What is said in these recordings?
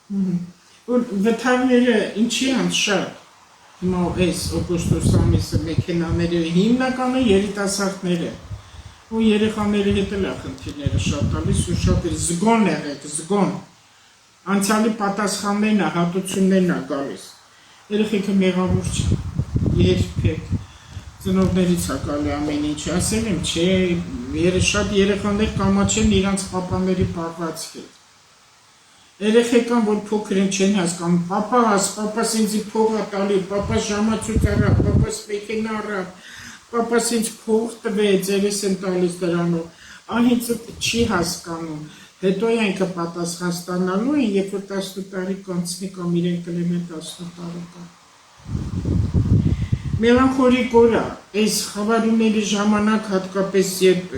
Վթարները ինչի անշատ, հիմա այս օգոստոս ամիսը մեքենաները հիմնականը երիտասարդները, ու երեխաների հետ էլ է խնդիրները շատ տալիս ու շատ զգոն եղեք, զգոն, անցյալի պատասխաններն է, հատուցումներն է գալիս, երեխեքը մեղավոր չեն, երբեք, ծնողներից է գալի ամեն ինչ, ասել եմ, չէ, շատ երեխաներ կամաչեն իրանց պապաների պահվածքի, երեխեկան, որ փոքր են չեն հասկանում, պապաս ինձ փող է տալի, պապաս ժամացույց առավ, պապաս մեքենա առավ, պապաս ինձ փող տվեց, երես են տալիս դրանով, անհինց չի հասկանում, հետո ինքը պատասխան ստանալու են, երբ որ 18 տարի կանցնի կամ իրեն կլինեն 18 տարեկան։ Մելանխոլիկ օր է, այս խավարումների ժամանակ հատկապես երբ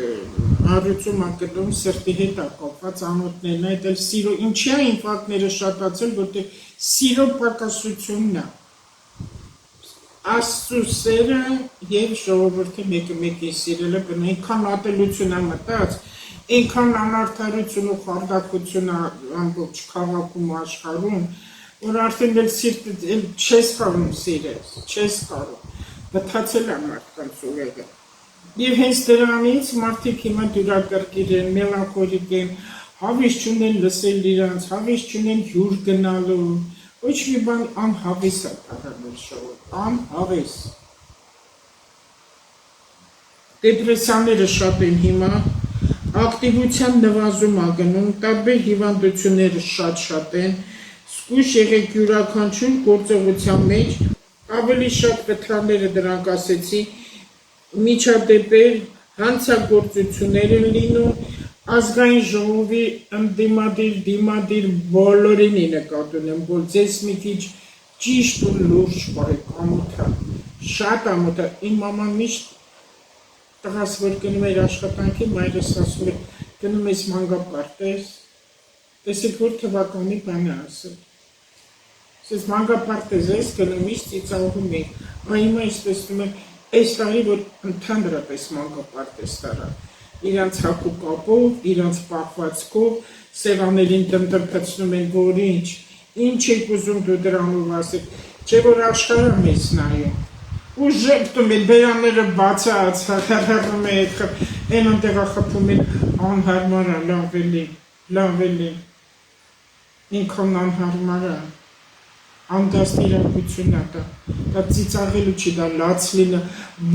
հարուցում ակտում սրտի հետ է կապված անոթներն այդ էլ սիրո, ինչի է ինֆարկտները շատացել, որտեղ սիրո պակասությունն է, Աստծու սերը և ժողովրդի մեկը մեկին սիրելը բնա, ինքան ատելություն է մտած, ինքան անարդարություն ու խարդակություն է ամբողջ քաղաքում ու աշխարհում, որ արդեն էլ սիրտը չես կարող սիրես, չես կարող, բթացել է մարդկանց ուղեղը։ Եվ հենց դրանից մարդիկ հիմա դյուրակրկիր են, մելանխոլիկ են, հավես չունեն լսել իրանց, հավես չունեն հյուր գնալու, ոչ մի բան անհավես է տարանել շողով, անհավես։ Դեպրեսիաները շատ են հիմա, ակտիվության նվազում է գնում, տարբեր հիվանդությունները շատ են, զգույշ եղեք յուրաքանչյուր գործողության մեջ, ավելի շատ վթարները դրանք ասեցի, միջադեպեր, հանցագործություններ են լինում, ազգային ժողովի ընդդիմադիր բոլորին նկատի ունեմ, որ ձեզ մի քիչ ճիշտ ու լուրջ պահեք, ամոթ է, շատ ամոթ է, իմ մաման միշտ տղաս որ գնում էր աշխատանքի, մայրս ասում է, գնում ես մանկապարտեզ, տեսեք որ թվականի բան է ասել, ասես մանկապարտեզ ես գնում միշտ ծիծաղում եք, հիմա ես տեսնում եմ, այս տարի որ ընդհանրապես մանկապարտեզ տարա, իրանց հակու կապով, իրանց պահվածքով, սեղաներին տրմտրփցնում են, որ ինչ եք ուզում դու դրանով ասեք, չէ որ աշխարհը մեզ նայում, ու ժպտում են, բերանները բացած, հեռվում եք, են անտեղա խփում են, անհարմար է, լավ էլի, ինքան անհարմար է, անդաստ իրակություն է դա ծիծաղելու չի դա լաց լինը,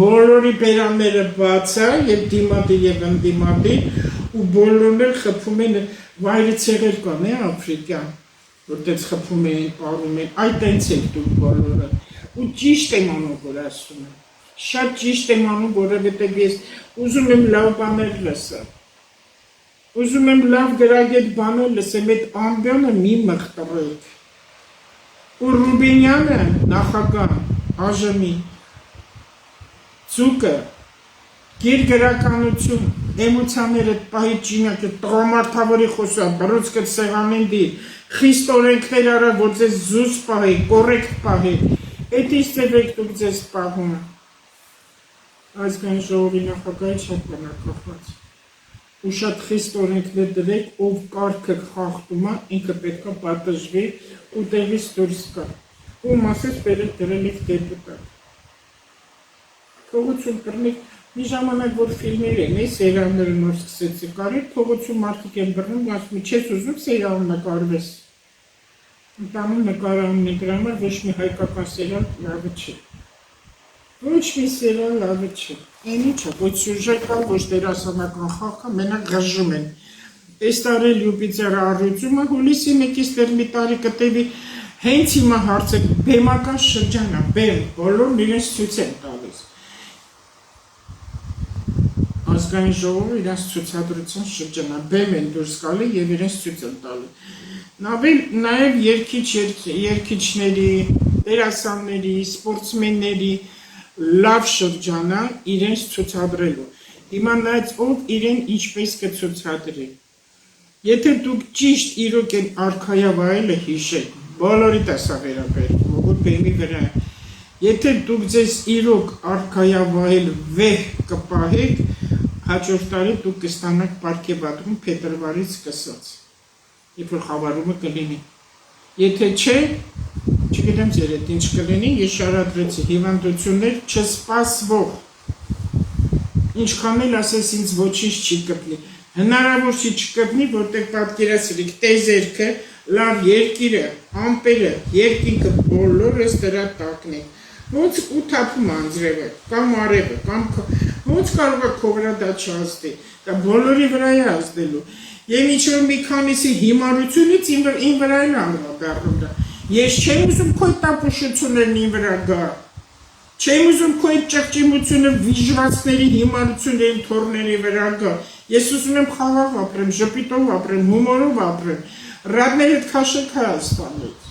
բոլորի բերանները բաց է և դիմադիր և ընդդիմադիր ու բոլորն էլ խփում են վայրի ցեղեր կան Աֆրիկյան, որտեղ խփում են, պարում են, այդ տենց եք դուք բոլորը ու ճիշտ եմ անում, որ ասում եմ, շատ ճիշտ եմ անում, որովհետև ես ուզում եմ լավ բաներ լսել, ուզում եմ լավ գրագետ բաներ լսեմ, այդ ամբյանը մի մխտրեք ու Ռուբինյանը նախագահ ԱԺՄ-ի ծուկը գիր գրականություն էմոցիաները պահի ճինակ տղամարդավորի խոսա բռուցկը սեղանին դիր խիստ օրենքներ արա որ ձեզ զուս պահի կորեկտ պահի այդ ինչ ձև եք դուք ձեզ պահում ազգային ժողովի նախագահի շատ բնակախված ու շատ խիստ օրենքներ դրեք, ով կարգը խախտում է, ինքը պետք է պատժվի ու տեղից դուրս գա։ Ու մասից բերել դրել եք դեպուտատ։ Փողոցում կրնեք, մի ժամանակ որ ֆիլմեր են, սերիալները նոր սկսեցի կարել, փողոցում մարդիկ են բռնում, ասում չես ուզում սերիալ նկարվես։ Ընտանում նկարահանումների համար ոչ մի հայկական սերիալ լավը չէ։ Ոչ մի սերիալ լավը չէ։ Այն ինչը, ոչ սյուժետը, ոչ դերասանական խաղը, մենակ ղժում են։ Այս տարի Յուպիտերը առյուծումը հուլիսի 1-ից դեռ մի տարի կտևի, հենց հիմա հարցը բեմական շրջան է, բեմ, բոլորն իրենց ցույց են տալիս։ Ազգային ժողովը իրենց ցուցադրության շրջան է, բեմ են դուրս գալի և իրենց ցույց են տալիս։ Նաև երգիչների, դերասանների, սպորտսմենների լավ շրջանա իրենց ցուցադրելու։ Հիմա նայած ով իրեն ինչպես կցուցադրի։ Եթե դուք ճիշտ իրոք են արքայավայելը հիշեք, բոլորի տեսա վերաբերվում, որ բեմի վրա է։ Եթե դուք ձեզ իրոք արքայավայել վեհ կպահեք, հաջորդ տարի դուք կստանաք պարգևատրում փետրվարից սկսած, երբ որ խավարումը կլինի։ Եթե չէ, չգիտեմ ձեր հետ ինչ կլինի, ես շարադրեցի հիվանդություններ չսպասվող։ Ինչքան էլ ասես ինձ ոչինչ չի կպնի։ Հնարավոր չի չկպնի, որտեղ պատկերացրիք տեզերքը, լավ երկիրը, ամպերը, երկինքը բոլորս դրա տակն է։ Ոնց ու թափում անձրևը, կամ արևը, կամ ոնց կարող է քո վրա դա չազդի։ Դա բոլորի վրա է ազդելու։ Եվ ինչ-որ մի քանիսի հիմարությունից իմ վրա էլ անդրադառնում դա։ Ես չեմ ուզում քո տապուշություններն իմ վրա գա։ Չեմ ուզում քո ճղճիմությունը վիժվածքների հիմարությունների թորների վրա գա։ Ես ուզում եմ խաղաղ ապրեմ, ժպիտով ապրեմ, հումորով ապրեմ, ռադներդ քաշեք Հայաստանից։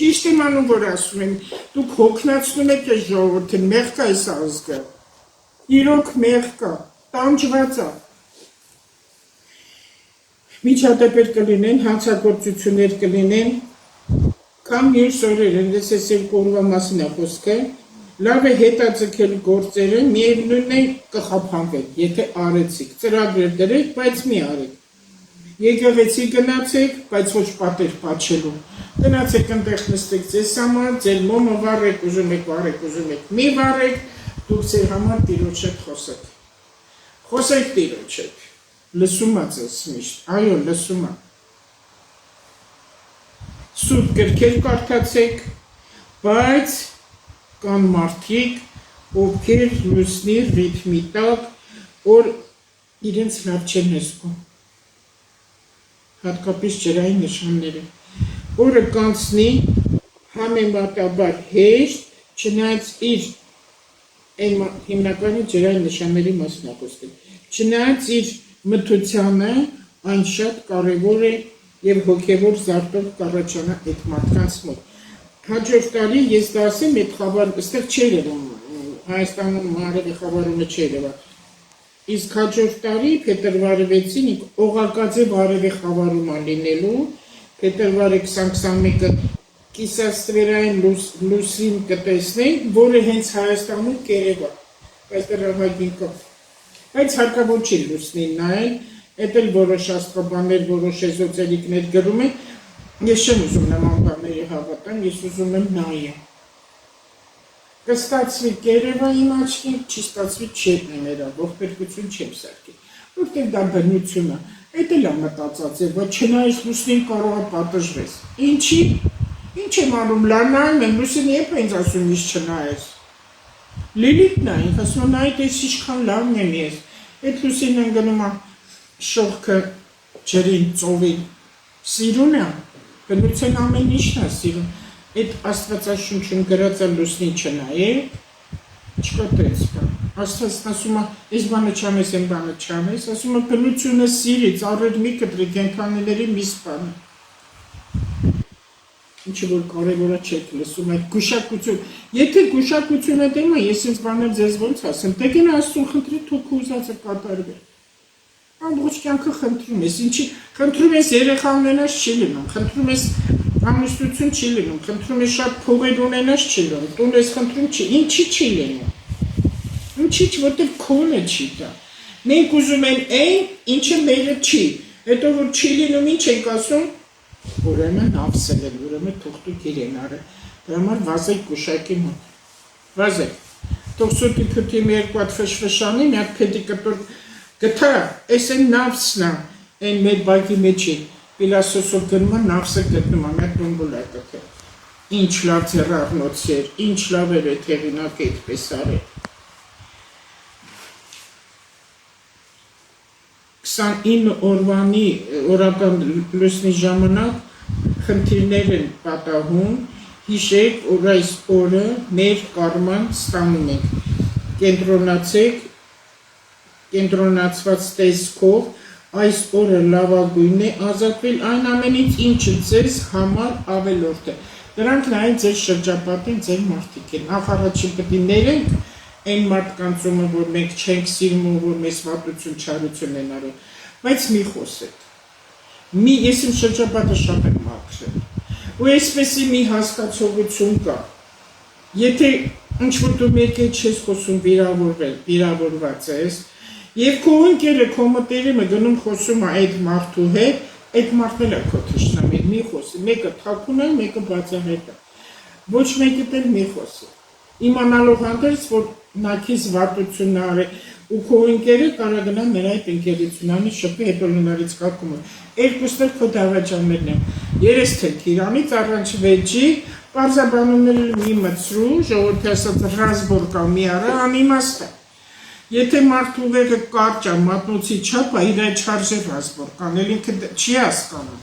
Ճիշտ եմ անում, որ ասում եմ, դուք հոգնածնում եք այս ժողովուրդը, մեղ կա այս ազգը։ Իրոք մեղ կա, տանջված է։ Միջադեպեր կլինեն, հանցագործություններ կլինեն, կամ մյուս օրեր, ես այս երկու օրվա մասին է խոսքը, լավ է հետաձգել գործերը, միևնույն է կխափանվեք, եթե արեցիք, ծրագրեր դրեք, բայց մի արեք։ Եկեղեցի գնացեք, բայց ոչ պատեր պատչելու։ Գնացեք այնտեղ նստեք ձեզ համար, ձեր մոմը վառեք, ուզում եք վառեք, ուզում եք մի վառեք, դուք ձեր համար Տիրոջ հետ խոսեք։ Խոսեք Տիրոջ հետ։ Լսում ա ձեզ միշտ, այո, լսում ա։ Սուրբ գրքեր կարդացեք, բայց կան մարդիկ, ովքեր լուսնի ռիթմի տակ, որ իրենց լավ չեն հսկում։ Հատկապես ջրային նշանները։ Օրը կանցնի համեմատաբար հեշտ, չնայած իր հիմնականի ջրային նշանների մասին է խոսքը, չնայած իր մթությանը այն շատ կարևոր է եւ հոգեվոր զարտով կառաջանա այդ մարդկանց մոտ։ Հաջորդ տարի ես դասեմ այդ խաբար, այստեղ չէր եղում, Հայաստանում մարևի խաբարումը չէր եղել։ Իսկ հաջորդ տարի փետրվարի 6-ին օղակաձե բարևի խաբարումը լինելու, փետրվարի 20-21-ը կիսաստվերային լուսին կտեսնենք, որը հենց Հայաստանում կերևա, բայց դրավագին կա։ Բայց հարկավոր չի լուսնին նայել, էդ էլ որոշ աստղաբաններ, որոշ էզոտերիկներ գրում են, ես չեմ ուզում նման բաների հավատամ, ես ուզում եմ նայեմ։ Կստացվի կերևա իմ աչքին, չի ստացվի չետ ներա, ողբերգություն չեմ սարքի, որտեղ դա բնություն է, էդ էլ ամտածած է, բայց չնայես լուսնին կարող է պատժվես։ Ինչի, ինչ եմ անում, լանայում եմ, լուսին եբ է ինձ ասում իս չնայես։ Լիլիթն է, ինք ասում նայ տես ինչքան լավն եմ ես, էդ լուսին են գնում է շողքը ջրին, ծովին, սիրուն է, բնության ամեն ինչն է սիրուն, այդ աստվածաշունչում գրած է լուսնի չնայել, չկա տենց կա, աստվածն ասում է, ես բանը չանես, եմ բանը չանես, ասում է բնությունը սիրի, ծառեր մի կտրի, կենթանիների մի սպանը, ինչը որ կարևորը չեք լսում այդ գուշակություն, եթե գուշակությունը դեմ է, ես ինձ բաներ ձեզ ոնց ասեմ, դե գնա Աստծուն խնդրի թոք ուզածը կատարվի։ Ամբողջ կյանքը խնդրում ես, ինչի խնդրում ես երեխա ունենաս չի լինում, խնդրում ես ամուսնություն չի լինում, խնդրում ես շատ փողեր ունենաս չի լինում, տուն ես խնդրում չի, ինչի չի լինում։ Ինչի՞ որտեղ քոնը չի դա։ Մենք ուզում ենք այն, ինչը մերը չի։ Հետո որ չի լինում, ինչ ենք ասում, ուրեմն ավսել են, ուրեմն թող դուք իրեն արել։ Դրա համար վազեք գուշակի մոտ։ Վազեք։ Թող սուտի քթի մի երկու հատ ֆշֆշանի, մի հատ փետի կտոր գտա, այս են նավսն է, այն մեր բակի մեջ է, պիլասոսով գնում է, նավսը գտնում է, մեր բումբուլ է գտա։ Ինչ լավ ձեռառնոցեր, ինչ լավ էր այդ հեղինակ այդպես արել։ 29 օրվանի օրական լուսնի ժամանակ խնդիրներ են պատահում, հիշեք, որ այս օրը մեր կարման ստանում ենք, կենտրոնացված տեսքով, այս օրը լավագույնն է ազատվել այն ամենից, ինչը ձեզ համար ավելորդ է, դրանք նայեն ձեր շրջապատին, ձեր մարդիկ են, նախ առաջին պտի ներենք, այն մարդկանցումը, որ մենք չենք սիրում, որ մեզ վատություն, չարություն են արել, բայց մի խոսեք, ես իմ շրջապատը շատ եմ մաքրել, ու այսպեսի մի հասկացողություն կա, եթե ինչ-որ դու մեկ է չես խոսում վիրավորված ես, և քո ընկերը, քո մտերիմը գնում խոսում է այդ մարդու հետ, այդ մարդն էլ է քո թշնամին, մի խոսի, մեկը թաքուն է, մեկը բացահայտ է։ Ոչ մեկը էլ մի խոսի։ Իմանալով հանդերձ, որ նա քեզ վատություն արի ու քո ընկերը կարող գնա մեր այդ ընկերությունանի շփի հետո լնարից կակումը։ Երկուսն էլ քո դավաճաններն են։ Երես թե Իրանից առաջ վեճի պարզաբանումները մի մցրու, ժողովրդի ասած ռազմոր կամ մի արա անիմաստ է։ Եթե մարդու ուղեղը կարճ է, մատնոցի չափ է, իր այդ չարժե ռազմոր կան, էլ ինքը չի հասկանում։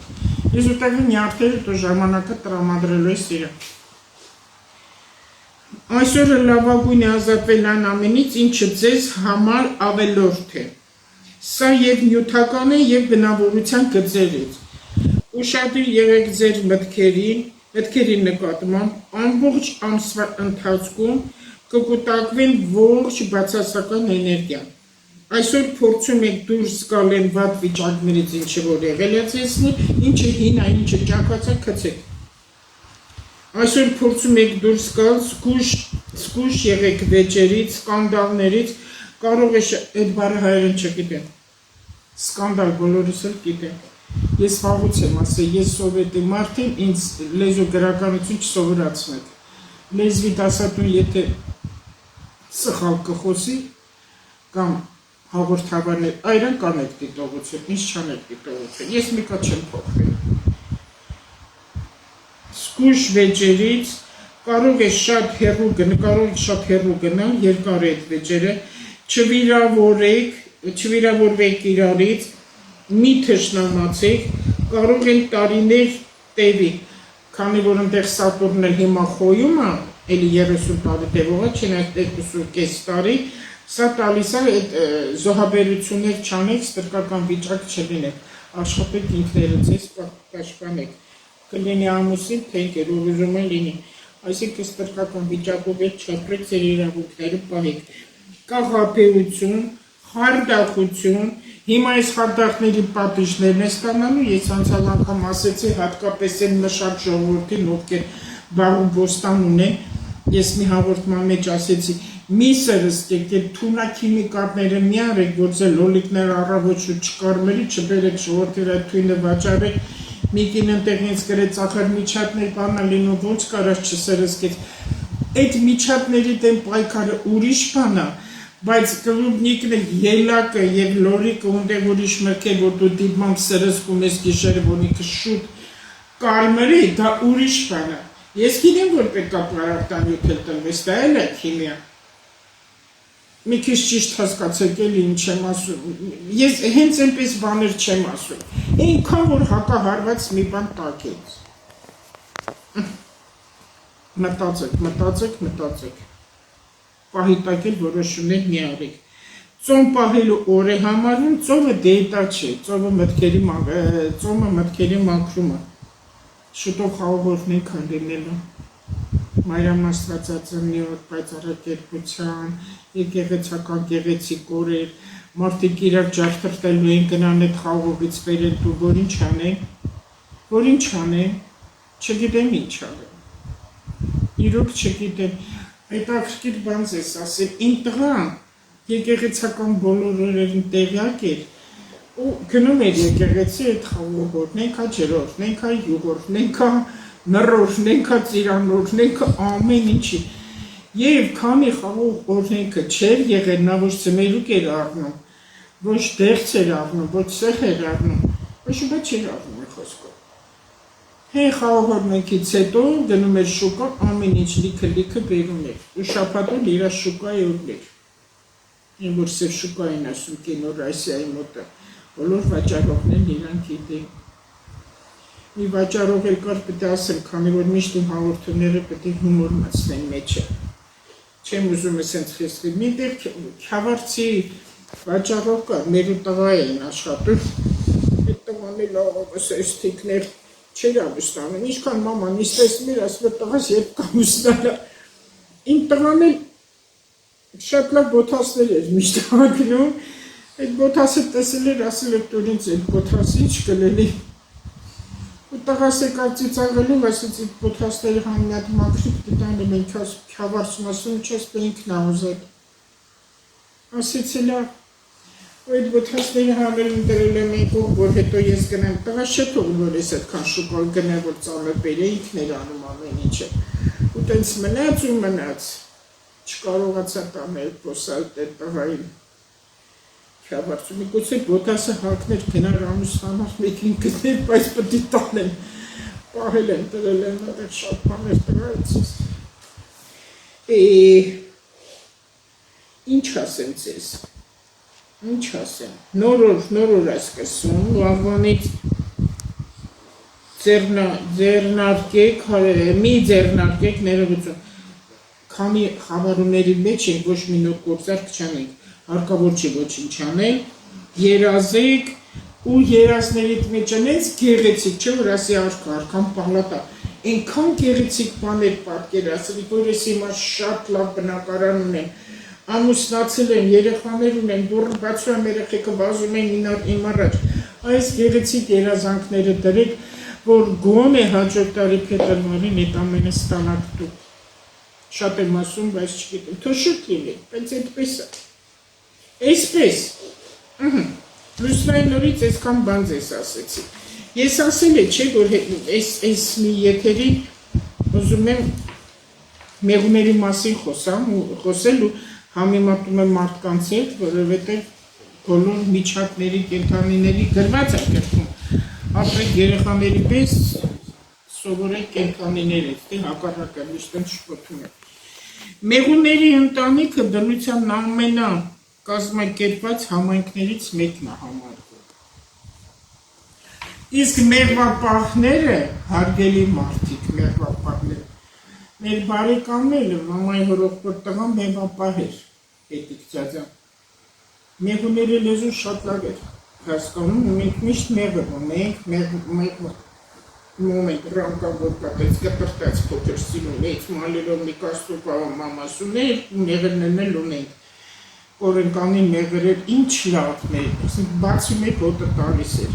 Ես ուտեղի նյարդերը տո ժամանակը տրամադրելու ես իրը։ Այսօրը լավագույն է ազատվել այն ամենից, ինչը ձեզ համար ավելորդ է։ Սա և նյութական է, և բնավորության գծերից։ Ուշադիր եղեք ձեր մտքերի նկատմամբ, ամբողջ ամսվա ընթացքում կկուտակվեն ողջ բացասական էներգիան։ Այսօր փորձում եք դուրս գալ են վատ վիճակներից, ինչը որ եղել է ձեզնի, ինչը հին է, ինչը ճակացա քցեք։ Այսօր փորձում եք դուրս գալ, զգուշ եղեք վեճերից, սկանդալներից, կարող է այդ բառը հայերեն չգիտեմ։ Սկանդալ բոլորս էլ գիտենք։ Ես վաղուց եմ ասել, ես սովետի մարդ եմ, ինձ լեզու գրականություն չսովորացնեք։ Լեզվի դասատուն եթե սխալ կխոսի կամ հաղորդավարներ այրան կանեք դիտողություն, ինչ չանեք դիտողություն, ես մի կա չեմ փոխվել։ Զգուշ վեճերից կարող է շատ հեռու գնալ, երկար է այդ վեճերը, չվիրավորվեք իրարից, մի թշնամացեք, կարող են տարիներ տևի, քանի որ ընդեղ Սատուրնն էլ հիմա խոյում է, էլի 30 տարի տևող է, չեն այդ 2.5 տարի, սա տալիս է այդ զոհաբերություններ չանեք, ստրկական վիճակ չլինեք, աշխատեք ինքները ձեզ պաշտպանեք, կլինի ամուսին, թե ինքեր ով ուզում է լինի, այսինքն ստրկական վիճակով էլ չապրեք ձեր իրավունքները պահեք, կաղապեություն, խարդախություն, հիմա այս խարդախների պատիժներն է ստանալու, ես անցյալ անգամ ասեցի, հատկապես են մշակ ժողովրդին, ովքեր բաղու բոստան ունեն, ես մի հաղորդման մեջ ասեցի, մի սրսկեք, այդ թունաքիմիկատները մի արեք, որ ձեր լոլիկներ առավոտ շուտ չկարմերի, չբերեք ժողովրդի այդ թույնը վաճառեք, մի կին ընտեղ ինձ գրեց ախր միջատներ բանա լինում, ոնց կարած չսրսկեց, այդ միջատների դեմ պայքարը ուրիշ բան է, բայց կլուբնիկն էլ ելակը և լորիկը ունդեղ ուրիշ մրկել, որ դու դիպմամբ սրսկում ես գիշերը, որ ինքը շուտ կարմրի, դա ուրիշ բան է։ Ես գիտեմ, որ պետք է պարարտանյութ էլ տնվես, դա էլ է քիմիա։ Մի քիչ ճիշտ հասկացեք էլի ինչ եմ ասում։ Ես հենց այնպես բաներ չեմ ասում։ Այնքան որ հակահարված մի բան տակեց։ Մտածեք։ Պահի տակել որոշումներ մի արեք։ Ծոմ պահելու օր է համարվում, ծոմը դեյտա չէ, ծոմը մտքերի մաքրումը։ Շուտով խաղողորդ են լինելու։ Մայրամասվածածնի օր, պայծառակերպության, եկեղեցական գեղեցիկ օրեր, մարդիկ իրար ջարդրտելու են գնան այդ խաղողից բերեն դու, որ ինչ անեն, չգիտեմ ինչ անեն, իրոք չգիտեմ, հետաքրքիր բան ես ասել, իմ տղան եկեղեցական բոլոր օրերին տեղյակ էր, ու գնում էր եկեղեցի այդ խաղողորդ, նենքա ջրորդ, նենքա յուղորդ, նենքա նռորդ, նենքա ծիրանորդ, նենքա ամեն ինչի, և քանի խաղող օրնենքը չեր եղել, նա ոչ ծմերուկ էր առնում, ոչ դեղց էր առնում, ոչ սեղ էր առնում, ոչ ուբա չեր առնում է խոսքով։ Հեն խաղող օրնենքից հետո գնում էր շուկա, ամեն ինչ լիքը բերում էր, ու շաբաթում իրա շուկայի օրներ, են որ սև շուկային ասում կինո Ռասիայի մոտը, բոլոր վաճառողներն իրան գիտեն։ Մի վաճառող էլ կար պետք է ասեմ, քանի որ միշտ իմ հաղորդումները պետք է հումոր մտցնեն մեջը։ Չեմ ուզում ես հենց խիստ միտեղ քավարցի վաճառող կար, մեր տղա էին աշխատում, այդ տղան էլ աղավս էստիկներ չեր ամուսնանում, ինչքան մաման իստեսում էր, ասում էր տղաս երբ կամուսնալա, իմ տղան էլ շատ լավ բոթասներ էր միշտ ագնում, այդ բոթասը տեսել էր, ասել էր տուր ինձ այդ բոթասը ինչ կլելի, ու տղաս եկար ծիծաղելով, ասեց այդ բոթասների համնյատ մաքրիկ դիտանը մենք քավարցում ասում չես բե ինքն աղուզել, ասեց էլա, Այդ ոթասները հավելում դրել եմ եկող, որ հետո ես գնեմ, տղաս չէ թողում, որ ես այդքան շուկալ գնեմ, որ ծանր բերի, ինքն էր անում ամեն ինչը։ Ու տենց մնաց ու մնաց, չկարողացա տանել պոսալ տեր տղային շավարցում, միգուցե ոթասը հակներ գնար ամուս համար մեկին գտներ, բայց պտի տանեմ, պահել եմ, տրել եմ, այդեղ շատ բաներ տղայցիս։ Ինչ ասեմ ձեզ։ Ինչ ասեմ, նոր ասկսում, վաղվանից ձերնարկեք, մի ձերնարկեք ներողություն, քանի խավարումների մեջ ենք, ոչ մի նոր գործարք չանենք, հարկավոր չի ոչինչ անել, երազեք ու երազներից մեջ անենց գեղեցիկ, չէ որ ասի արքան պահլատա, այնքան գեղեցիկ բաներ պատկերացրի, որ ես հիմա շատ լավ բնակարան ունեմ, ամուսնացել են, երեխաներ ունեն, դուռը բացում եմ երեխեքը վազում են իմ առաջ, այս գեղեցիկ երազանքները դրեք, որ գոնե հաջորդ տարի փետրվարին այդ ամենը ստանաք դուք, շատ եմ ասում, բայց չգիտեմ, թոշուկ լինի, բայց այդպես է, այսպես, լուսնային նորից այսքան բան ձեզ ասեցի, ես ասել է, չէ, որ այս մի եթերի ուզում եմ մեղուների մասին խոսել ու համեմատում եմ մարդկանց հետ, որովհետև բոլոր միջակների կենդանիների գրված է գրքում, ապրեք երեխաների պես սովորեք կենդանիներ հետ, հակառակը միշտ եմ շփոթում եմ։ Մեղուների ընտանիքը դրության ամենակազմակերպված համայնքներից մեկն է համարվում։ Իսկ մեղվապահները հարգելի մարդիկ, մեղվապահները մեր բարեկամները, մամայի հորոքբոր տղան մեղվապահ էր, հետիք ձյաձան։ Մեղուների լեզուն շատ լավ էր, հասկանում, մենք միշտ մեղվում ենք, ռանկավոր կատեց, կտրտած փոքր սինում, էց մալերով մի կաստուպա մամասուներ, մեղրներն էլ ունենք, կորենկանի մեղրեր, ինչ լավն էր, բացի մեկ հոտը տալիս էր։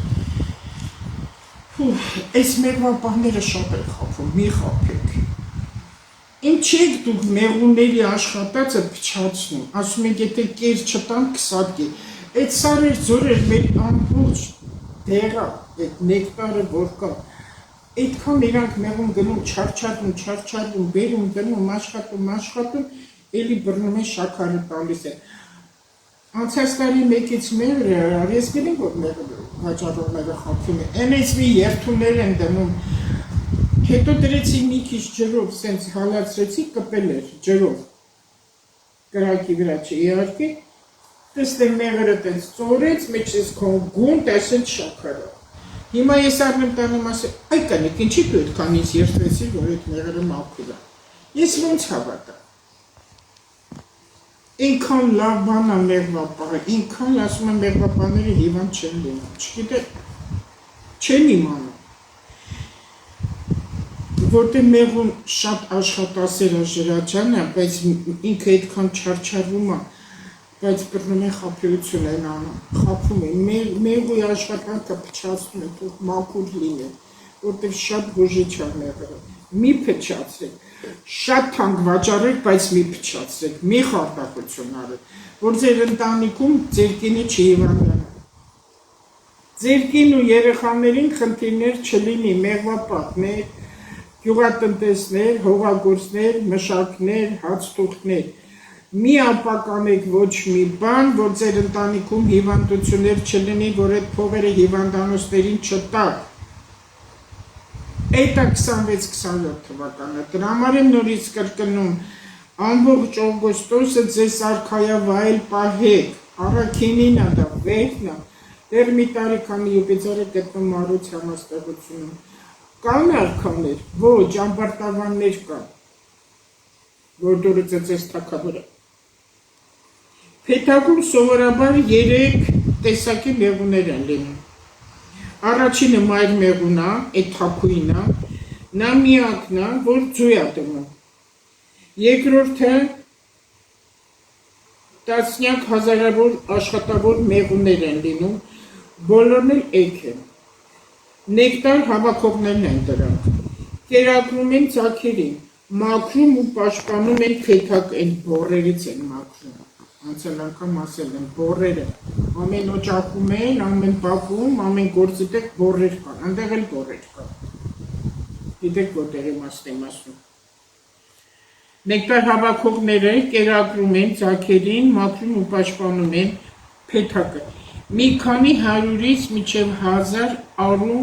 Այս մեղվապահները շատ էր խապում, մի խապեք։ Ինչ եք դուք մեղուների աշխատածը փչացնում, ասում եք եթե կեր չտան կսատկի, այդ սարեր ձորեր մեր ամբողջ դեղա, այդ նեկտարը որ կա, այդքան իրանք մեղուն գնում չարչարվում, բերում գնում, աշխատում, էլի բռնում են շաքարը տալիս են։ Անցած տարի մեկից մեղր ես գնեմ որ վաճառողները խապվում են, այնից մի երթուներ են դնում, հետո դրեցի մի քիչ ջրով, սենց հալացրեցի, կպել էր ջրով, կրակի վրա չի իհարկե, տեսնեմ մեղրը տենց ծորեց, մեջ ես գունդ, այսենց շաքարը։ Հիմա ես առնեմ տանում ասեմ, այ կանեք, ինչի դու այդքան ինձ երթվեցի, որ այդ մեղրը մաքուր է։ Ես ոնց հավատամ։ Ինքան լավ բան է մեղվապահը, ինքան ասում եմ մեղվապահները հիվանդ չեն լինում, չգիտեմ, չեն իմանում։ Որտեղ մեղուն շատ աշխատասեր է ժրաջան է, բայց ինքը այդքան չարչարվում է, բայց բռնում են խաբեություն են անում, խաբում են, մեղուի աշխատանքը փչացնում է, թող մաքուր լինի, որտեղ շատ գոժիչ է մեղրը, մի փչացրեք, շատ թանկ վաճառեք, բայց մի փչացրեք, մի խարտակություն արեք, որ ձեր ընտանիքում ձեր կինը չհիվանդանա, ձեր կին ու երեխաներին խնդիրներ չլինի, մեղվապահ, գյուղատնտեսներ, հողագործներ, մշակներ, հացթուղթներ, մի ապականեք ոչ մի բան, որ ձեր ընտանիքում հիվանդություններ չլինի, որ այդ փողերը հիվանդանոցներին չտակ։ Այդ է 26-27 թվականը, դրա համար եմ նորից կրկնում, ամբողջ օգոստոսը ձեզ արքայավայել պահեք, առաքինին է դա, վեհն է, դեռ մի տարի քանի Յուպիտերը գտնում Մարուց համաստեղությունում։ Կան արքաներ, ոչ, ամբարտավաններ կան, որ դուրը ծծես թակավորը։ Փեթակում սովորաբար 3 տեսակի մեղուներ են լինում։ Առաջինը մայր մեղուն է, այդ թափույն է, նա միակն է, որ ձույ է դնում։ Երկրորդը տասնյակ հազարավոր աշխատավոր մեղուներ են լինում, բոլորն էլ էգ են։ Նեկտար հավաքողներն են դրանք, կերակրում են ծագերին, մաքրում ու պաշտպանում են փեթակ են բորերից են մաքրում, անցել անգամ ասել եմ, բորերը, ամեն օջախում են, ամեն բակում, ամեն գործի տեղ բորեր կան, այնտեղ էլ բորեր կան, գիտեք որտեղ իմաստ եմ ասում։ Նեկտար հավաքողները կերակրում են ձագերին, մաքրում ու պաշտպանում են փեթակը։ Մի քանի 100-ից մինչև 1000 արու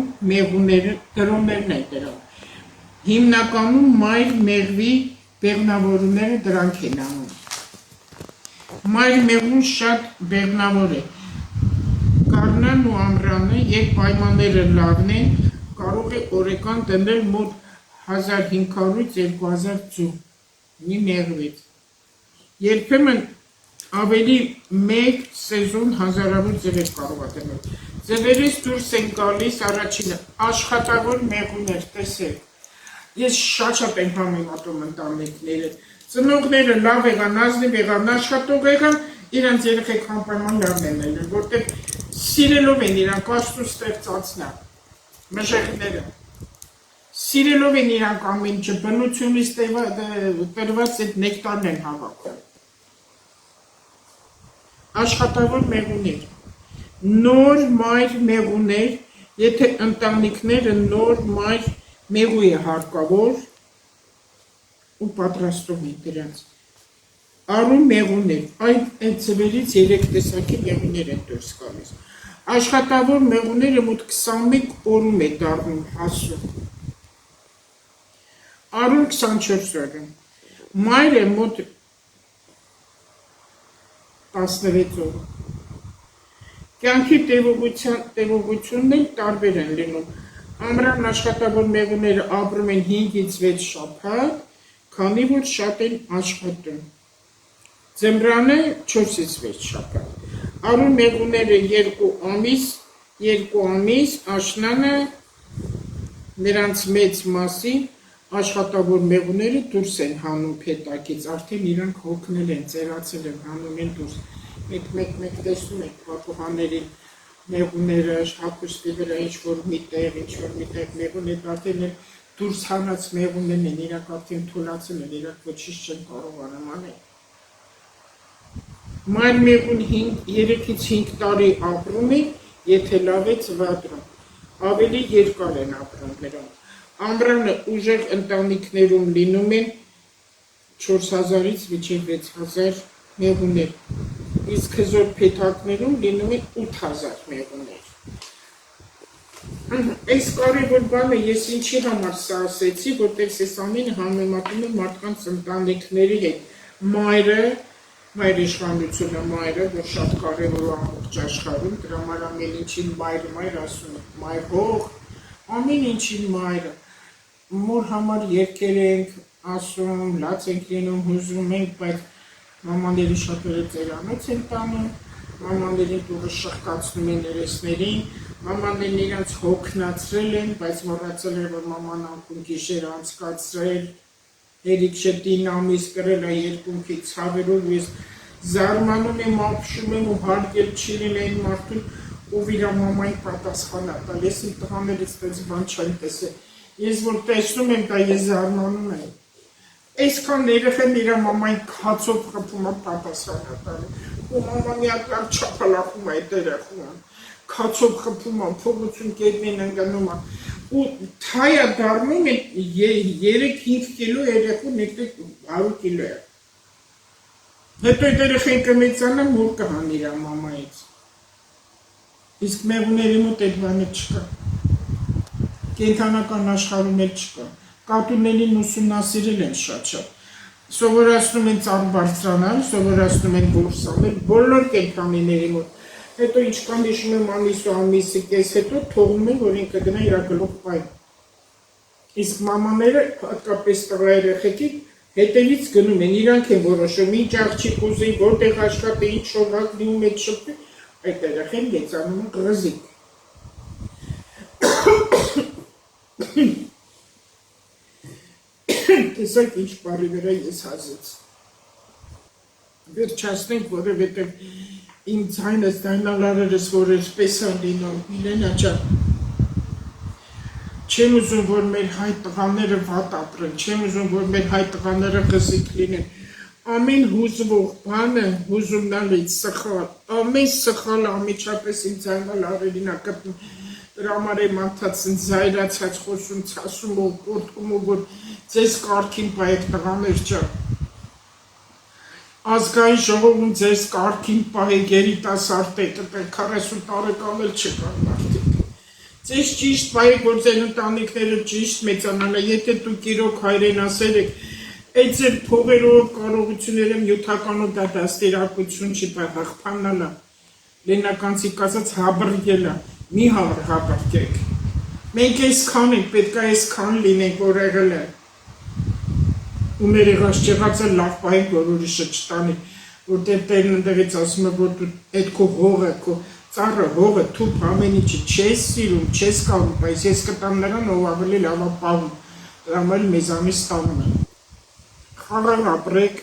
դրոներն են դրան։ Հիմնականում մայր մեղվի բեղնավորումները դրանք են անում։ Մայր մեղուն շատ բեղնավոր է։ Գարնան ու ամռանը, երբ պայմանները լավն են, կարող է օրական տնել մոտ 1500-ից 2000 ձու։ Մի մեղվից։ Երբեմն ավելի մեկ սեզոն հազարավոր ձևեր կարող է դնել։ Ձևերից դուրս են գալիս առաջինը աշխատավոր մեղուներ, տեսեք։ Ես շատ եմ համեմատում ընտանիքները։ Ծնողները լավ եղան, ազնիվ եղան, աշխատող եղան, իրանց երեխեք անպայման լավն են ելել, որտեղ սիրելով են իրանք Աստծո ստեղծածն է, մժեղները։ Սիրելով են իրանք ամեն ինչը, բնությունից տրված այդ նեկտարն են հավաքում։ Աշխատավոր մեղուներ, նոր մայր մեղուներ, եթե ընտանիքները նոր մայր մեղու է հարկավոր ու պատրաստում են դրանց։ Արու մեղուներ, այդ ձվերից 3 տեսակի մեղուներ են դուրս գալիս։ Աշխատավոր մեղուները մոտ 21 օրում է դառնում հասուն։ Արուն 24 օրում, մայրը մոտ 16 օրում։ Կյանքի տևողությունն էլ տարբեր են լինում։ Ամռան աշխատավոր մեղուները ապրում են 5-ից 6 շաբաթ, քանի որ շատ են աշխատում։ Ձմռանը 4-ից 6 շաբաթ։ Արուն մեղուները 2 ամիս, աշնանը նրանց մեծ մասի աշխատավոր մեղուները դուրս են հանում փետակից, արդեն իրանք հոգնել են, ծերացել են, հանում են դուրս։ Մեկ տեսնում եք պատուհաններին մեղուները հագուստի վրա ինչ-որ միտեղ մեղուն է, արդեն դուրս հանած մեղուններն են, իրանք արդեն թուլացել են, իրանք ոչինչ չեն կարողանում անել։ Մայր մեղուն 3-ից 5 տարի ապրում է, եթե լավ է ծվադրում, ավելի երկար են ապրում նրանք։ Ամռանը ուժեղ ընտանիքներում լինում են 4000-ից մինչև 6000 մեղուներ, իսկ հզոր փեթակներում լինում են 8000 մեղուներ։ Այս կարևոր բանը ես ինչի համար սա ասեցի, որտեղ ես ամենը համեմատում եմ մարդկանց ընտանիքների հետ։ Մայր իշխանությունը մայրը, որ շատ կարևոր ու ամբողջ աշխարհում, դրա համար ամեն ինչին մայր ասում են, մայր հող, ամեն ինչին մայրը։ Մոր համար երկեր ենք ասում, լաց ենք լինում, հուզում ենք, բայց մամաների շատերը ծերանոց են տանում, մամաներին տուրը շղկացնում են երեսներին, մամաներն իրանց հոգնացրել են, բայց մոռացել են, որ մաման անկում գիշեր անցկացրել, երիք շտին ամիս կրել է երկունքի ցավերով, ես զարմանում եմ, ապշում եմ ու հարգել չի լինեն մարդուն, ով իր մամային պատասխան է տալ, ես իմ տղաներից տես բան չեմ տեսել, ես որ տեսնում եմ դա ես զարմանում եմ, այսքան երեխան իր մամային քացով խփում է պատասխան է տալի, ու մաման միակար չապալախում է այդ երեխան, քացով խփում է, փողություն կերմին ընկնում է, ու թայա դառնում են 3-5 կիլո երեխու նեկտե 100 կիլո է, հետո այդ երեխան կմեծանա մոր կհան իր մամայից, իսկ մեղուների մոտ այդ բանը չկա, կենթանական աշխարհում էլ չկա, կատուներին ուսումնասիրել են շատ, սովորացնում են ծառ բարձրանալ, սովորացնում են որս անել, բոլոր կենթանիների մոտ, հետո ինչքան հիշում եմ ամիս ու ամիսի կես հետո թողնում են, որ ինքը գնա իր գլուխ պայն, իսկ մամաները հատկապես տղա երեխեքի հետևից գնում են, իրանք են որոշում, ինչ աղջիկ ուզի, որտեղ աշխատի, ինչ շողակ լինում է շփի, այդ երեխեն մեծանում է ղզիկ։ Տեսակ ինչ բարի վրա ես հազեց։ Վերջացնենք, որովհետև իմ ձայնս դայնալարերս, որ այսպես են լինում, իրեն աճան։ Չեմ ուզում, որ մեր հայ տղաները վատ ապրեն, չեմ ուզում, որ մեր հայ տղաները ղզիկ լինեն, ամեն հուզվող բանը հուզումնալից սխալ, ամեն սխալ ամիջապես ինձ այնալ արելին ակտում, դրա համար եմ անդացին զայրացած խոսում, ծասում ու պորտկում ու որ ձեզ կարգին պայեք տղաներ ճա, ազգային ժողովում ձեզ կարգին պահեք երիտասարդեք, 40 տարեկան էլ չկան մարդիկ, ձեզ ճիշտ պայեք, որ ձեր ընտանիքները ճիշտ մեծանալը, եթե դուք իրոք հայրենասեր եք, այդ ձեր փողերով կարողությունները նյութականով դա դաստիարակություն չի, դա հաղթանալը, լենականցի կասած հաբրգելը, մի հաբրգեք, մենք այսքան ենք, պետք է այսքան լինենք, որ եղել է, ու մեր եղած չեղածը լավ պահենք, որ ուրիշը չտանի, որտեղ տերն ընդեղից ասում է, որ դու այդ քո հողը, քո ծառը, հողը, թուփ ամեն ինչը չես սիրում, չես կարում, բայց ես կտամ նրան, ով ավելի լավ է պահում, դրա համար մեզանից ստանում եմ։ Խաղաղ ապրեք,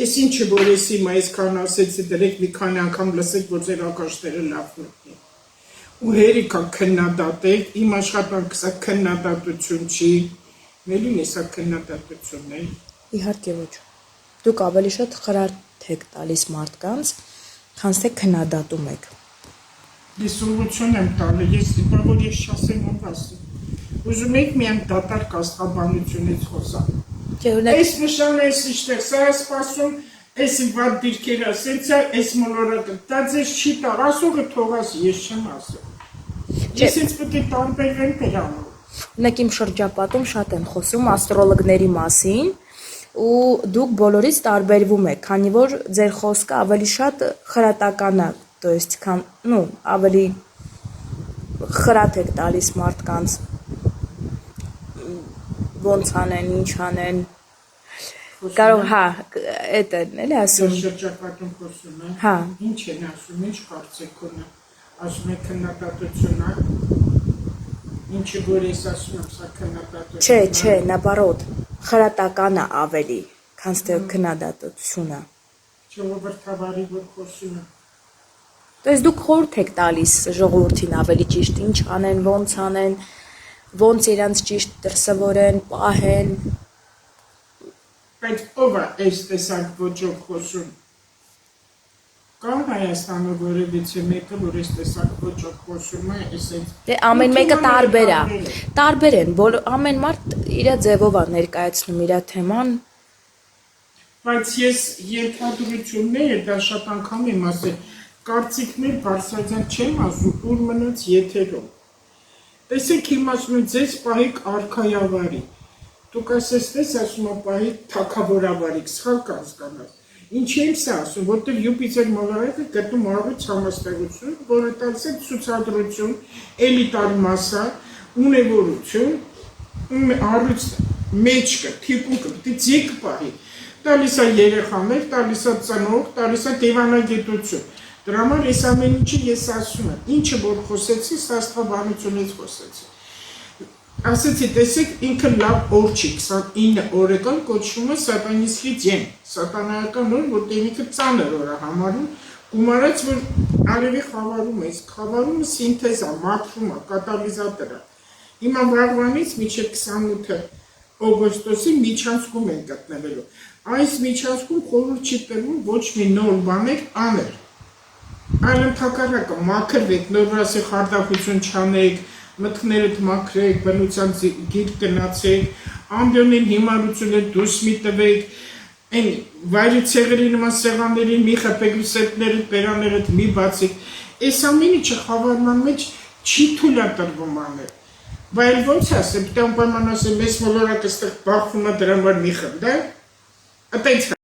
այս ինչը, որ ես հիմա այսքան ասեցի, դրեք մի քանի անգամ լսեք, որ ձեր ակաշները լավ մտնի։ Ու հերիքա քննադատեք, իմ աշխատանքը սա քննադատություն չի, մելին է սա քննադատությունն է։ Իհարկե ոչ։ Դուք ավելի շատ խրատ եք տալիս մարդկանց, քան թե քննադատում եք։ Ես ուղղություն եմ տալի, ես դիպա, որ ես չասեմ ով ասեմ։ Ուզում եք միայն դատարկ աստղաբանությունից խոսալ։ Այս նշանը ես իշտեղ, սա է սպասում, այս վատ դիրքերը, սենցա, այս մոլորակը, դա ձեզ չի տար, ասողը թողաս, ես չեմ ասում։ Ես ինձ պետք է տարբերվեմ դրանով։ Ունեք իմ շրջապատում շատ են խոսում աստրոլոգների մասին, ու դուք բոլորից տարբերվում եք, քանի որ ձեր խոսքը ավելի շատ խրատական է, то есть քան, ավելի խրատ եք տալիս մարդկանց, ոնց անեն, ինչ անեն, կարող, հա, էդ են, էլի ասում։ Շրջապատում խոսում է, հա։ Ինչ են ասում, ինչ կարծեք ունը, ասում է քննադատություն է, ինչը որ ես ասում եմ, սա քննադատություն է։ Չէ, նապարոտ, խրատական է ավելի, քան թե քննադատությունը։ Ժողովրդավարի որ խոսում է։ То есть դուք խորհուրդ եք տալիս ժողովրդին ավելի ճիշտ ինչ անեն, ոնց իրանց ճիշտ դրսևորեն, պահեն։ Բայց ով է այս տեսակ ոճով խոսում։ Կա Հայաստանը որևիցե մեկը, որ այս տեսակ ոճով խոսում է, այսպես։ Դե ամեն մեկը տարբեր է։ Տարբեր են, ամեն մարդ իր ձևով է ներկայացնում իր թեման։ Բայց ես ենթադրությունները դա շատ անգամ եմ ասել, կարծիքներ բարձրացան չեմ ասում, ուր մնաց եթերով։ Տեսեք հիմա ասում եմ ձեզ պահեք արքայավարի։ Դուք ասես ասում եմ պահեք թագավորավարի, սխալ կհասկանաս։ Ինչի եմ սա ասում, որտեղ Յուպիտեր մոլորակը գտնում առույց համաստեղություն, որը տալիս է ցուցադրություն, էլիտար մասա, ունևորություն, առույց մեջքը, թիկունքը, դիք պահի, տալիս է երեխաներ, տալիս է ծնող, տալիս է դիվանագիտություն։ Դրա համար ես ամեն ինչը ես ասում եմ, ինչը որ խոսեցի, սա աստղաբանությունից խոսեցի։ Ասեցի, տեսեք, ինքը լավ օր չի, 29 օրեկան կոչվում է սատանիստի ձեն, սատանայական օր, որտեղ ինքը ծանր օր է համարում, գումարած, որ արևի խավարում է, իսկ խավարումը սինթեզ է, մաքրում է, կատալիզատոր է։ Հիմա վաղվանից մինչև 28 օգոստոսի միջանցքում են գտնվելու։ Այս միջանցքում խորհուրդ չի տրվում ոչ մի նոր բաներ անել։ Այլ ընդհակառակը մաքրվեք, նորմալի խարդախություն չանեք, մտքներդ մաքրեք, բնության գիտ գնացեք, ամբյոնին հիմարությունը դուրս մի տվեք, այն վայրի ցեղերի նման սեղաններին մի խփեք, սեպներդ, բերաներդ մի բացեք։ Այս ամեն ինչը խավարման մեջ չի թույլատրվում անել։ Բայց ոնց ասեմ, դե անպայման ասեմ, այս մոլորակը ստեղ բախվում է դրա համար մի խմբ, դա։ Այդպես